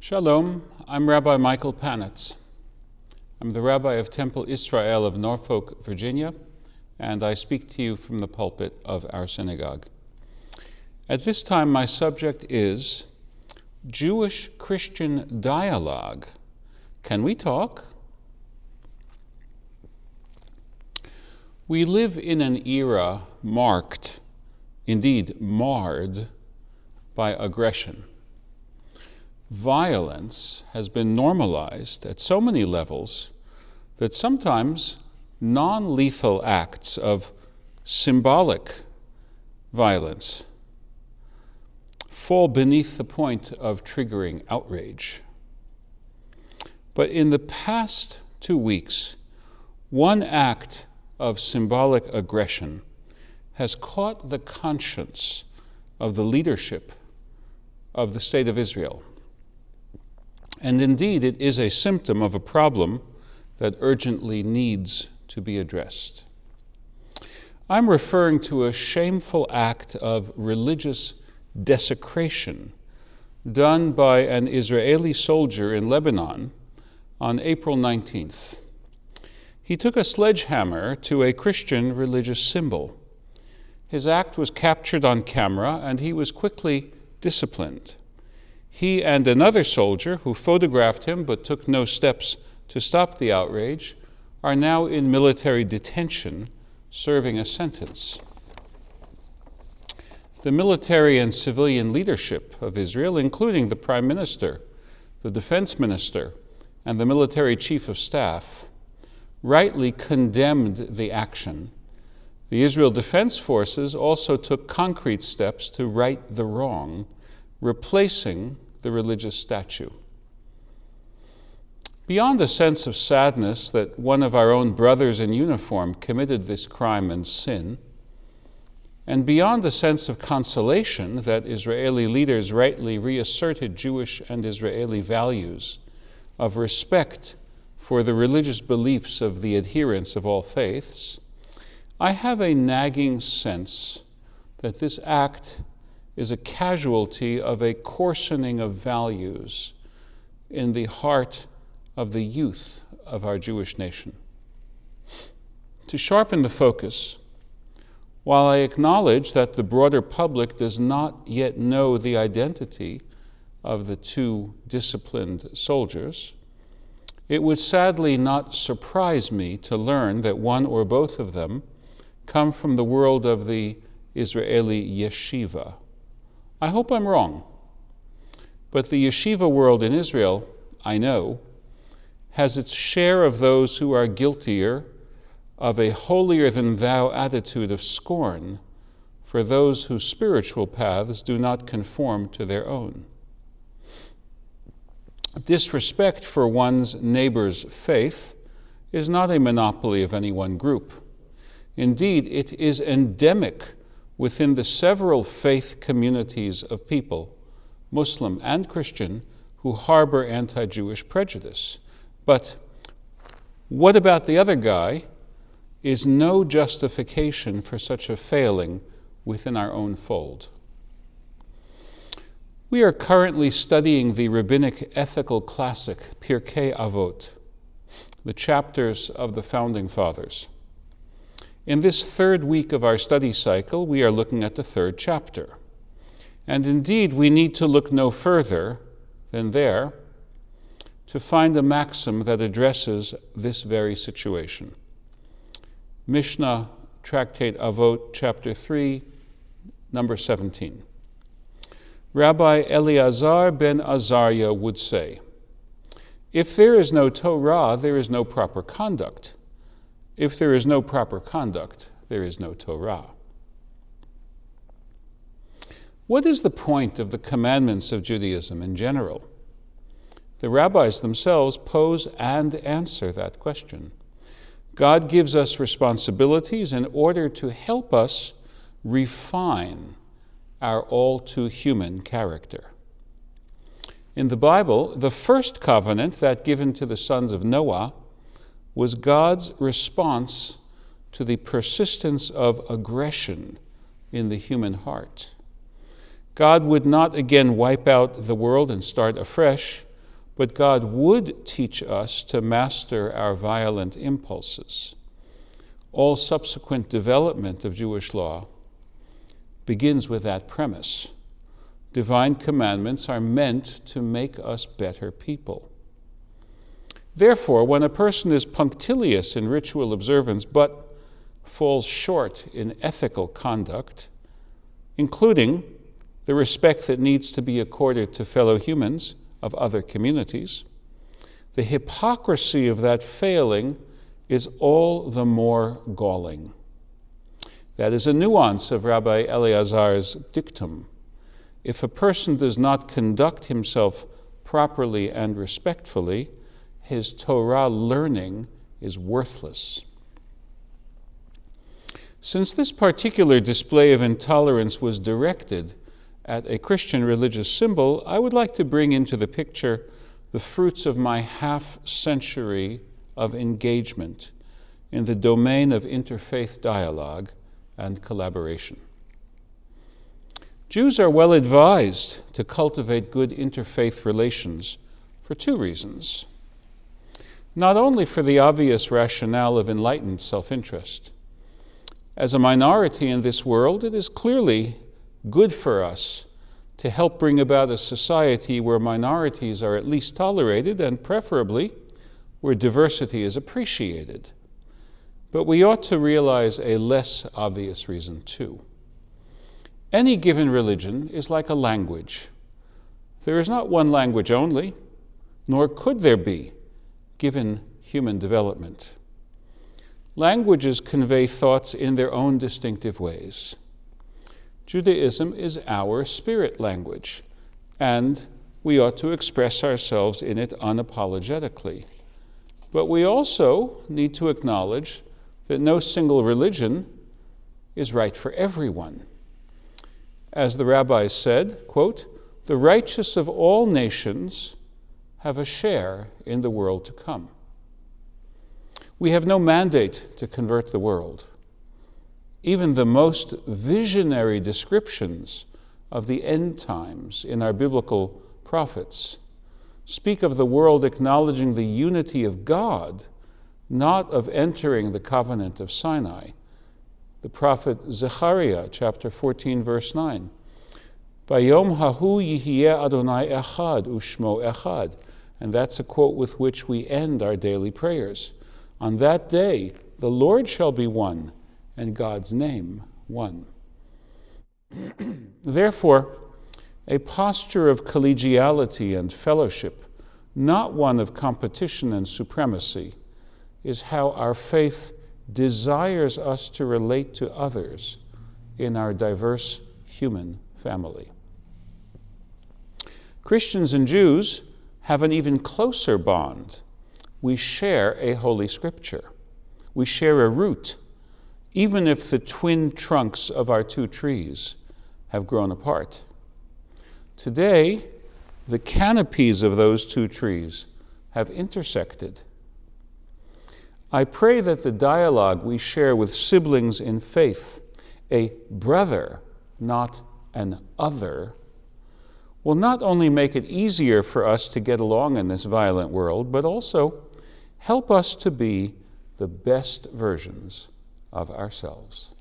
Shalom, I'm Rabbi Michael Panitz. I'm the Rabbi of Temple Israel of Norfolk, Virginia, and I speak to you from the pulpit of our synagogue. At this time, my subject is Jewish-Christian dialogue. Can we talk? We live in an era marked, indeed marred, by aggression. Violence has been normalized at so many levels that sometimes non-lethal acts of symbolic violence fall beneath the point of triggering outrage. But in the past 2 weeks, one act of symbolic aggression has caught the conscience of the leadership of the State of Israel. And indeed, it is a symptom of a problem that urgently needs to be addressed. I'm referring to a shameful act of religious desecration done by an Israeli soldier in Lebanon on April 19th. He took a sledgehammer to a Christian religious symbol. His act was captured on camera, and he was quickly disciplined. He and another soldier who photographed him but took no steps to stop the outrage are now in military detention, serving a sentence. The military and civilian leadership of Israel, including the Prime Minister, the Defense Minister, and the military chief of staff, rightly condemned the action. The Israel Defense Forces also took concrete steps to right the wrong, replacing the religious statue. Beyond a sense of sadness that one of our own brothers in uniform committed this crime and sin, and beyond a sense of consolation that Israeli leaders rightly reasserted Jewish and Israeli values of respect for the religious beliefs of the adherents of all faiths, I have a nagging sense that this act is a casualty of a coarsening of values in the heart of the youth of our Jewish nation. To sharpen the focus, while I acknowledge that the broader public does not yet know the identity of the two disciplined soldiers, it would sadly not surprise me to learn that one or both of them come from the world of the Israeli yeshiva. I hope I'm wrong, but the yeshiva world in Israel, I know, has its share of those who are guiltier of a holier-than-thou attitude of scorn for those whose spiritual paths do not conform to their own. Disrespect for one's neighbor's faith is not a monopoly of any one group. Indeed, it is endemic within the several faith communities of people, Muslim and Christian, who harbor anti-Jewish prejudice. But what about the other guy is no justification for such a failing within our own fold. We are currently studying the rabbinic ethical classic, Pirkei Avot, the chapters of the Founding Fathers. In this third week of our study cycle, we are looking at the third chapter. And indeed, we need to look no further than there to find a maxim that addresses this very situation. Mishnah, Tractate Avot, chapter 3, number 17. Rabbi Eleazar ben Azariah would say, if there is no Torah, there is no proper conduct. If there is no proper conduct, there is no Torah. What is the point of the commandments of Judaism in general? The rabbis themselves pose and answer that question. God gives us responsibilities in order to help us refine our all-too-human character. In the Bible, the first covenant that given to the sons of Noah was God's response to the persistence of aggression in the human heart. God would not again wipe out the world and start afresh, but God would teach us to master our violent impulses. All subsequent development of Jewish law begins with that premise. Divine commandments are meant to make us better people. Therefore, when a person is punctilious in ritual observance but falls short in ethical conduct, including the respect that needs to be accorded to fellow humans of other communities, the hypocrisy of that failing is all the more galling. That is a nuance of Rabbi Eleazar's dictum. If a person does not conduct himself properly and respectfully, his Torah learning is worthless. Since this particular display of intolerance was directed at a Christian religious symbol, I would like to bring into the picture the fruits of my half-century of engagement in the domain of interfaith dialogue and collaboration. Jews are well advised to cultivate good interfaith relations for two reasons. Not only for the obvious rationale of enlightened self-interest. As a minority in this world, it is clearly good for us to help bring about a society where minorities are at least tolerated and preferably where diversity is appreciated. But we ought to realize a less obvious reason too. Any given religion is like a language. There is not one language only, nor could there be, given human development. Languages convey thoughts in their own distinctive ways. Judaism is our spirit language, and we ought to express ourselves in it unapologetically. But we also need to acknowledge that no single religion is right for everyone. As the rabbis said, quote, "The righteous of all nations have a share in the world to come." We have no mandate to convert the world. Even the most visionary descriptions of the end times in our biblical prophets speak of the world acknowledging the unity of God, not of entering the covenant of Sinai. The prophet Zechariah, chapter 14, verse 9. Bayom hahu yihyeh Adonai echad ushmo echad. And that's a quote with which we end our daily prayers. On that day, the Lord shall be one, and God's name one. Therefore, a posture of collegiality and fellowship, not one of competition and supremacy, is how our faith desires us to relate to others in our diverse human family. Christians and Jews have an even closer bond. We share a holy scripture. We share a root, even if the twin trunks of our two trees have grown apart. Today, the canopies of those two trees have intersected. I pray that the dialogue we share with siblings in faith, a brother, not an other, will not only make it easier for us to get along in this violent world, but also help us to be the best versions of ourselves.